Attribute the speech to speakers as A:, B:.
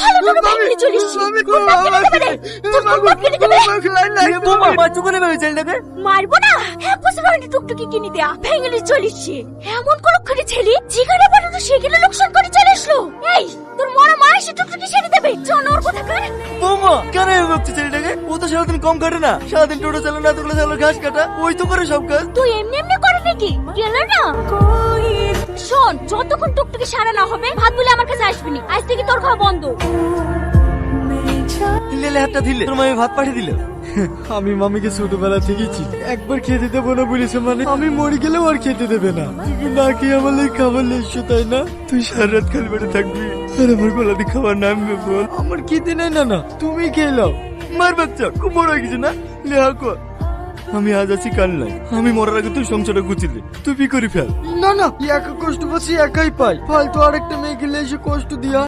A: ভালো করে ভেঙে চলে এসেছি। খুব নাক কেটে দেবে রে। তোর খুব নাক কেটে দেবে।
B: বৌমা মারছো কেন ভাবে ছেলেটাকে?
A: মারবো না, হ্যাঁ বসে বাড়ি টুকটুকি কিনে দেয়া ভেঙে চলে এসেছি। এমন করে ছেলে যেখানে পাঠানো সেখানে লোকসান করে চলে আসলো। এই তোর মরা মা এসে টুকটুকি ছেড়ে দেবে জানোয়ার কোথাকার।
B: বৌমা কেন এভাবে বকছো ছেলেটাকে? ও তো সারাদিন কম কাটে না, সারাদিন টোটো চালানো, এতগুলো চালানো, ঘাস কাটা, ওই তো করে সব কাজ।
A: তুই এমনি এমনি করে নাকি গেল না? শোন, যতক্ষণ টুকটুকি সারা না হবে ভাত বলে আমার কাছে আসবি না। আজ থেকে তোর খাওয়া বন্ধ।
B: লেলে হাতটা দিলে তোর মামি ভাত পাঠিয়ে দিল।
C: আমি মামিকে ছোটবেলা থেকেই চিনি, একবার খেতে দেবো না বলেছে মানে আমি মরে গেলেও আর খেতে দেবে না। তুই না খেয়ে আমার লেগে খাবার লেগছো তাই না? তুই সারা রাত খালি পেটে থাকবি আর আমার গলাতে খাবার নামবে বল? আমার খেতে নেই না, না তুমি খেয়ে নাও।
B: মার বাচ্চা খুব বড় হয়ে গেছে না? লেহা কর, আমি আজ আছি কাল নাই, আমি মরার আগে তুই সংসারটা গুছিয়ে তুই বি করে ফেল।
C: না না, একা কষ্ট পাচ্ছি একাই পাই, ফালতু আরেকটা মেয়ে গেলে এসে কষ্ট দিয়া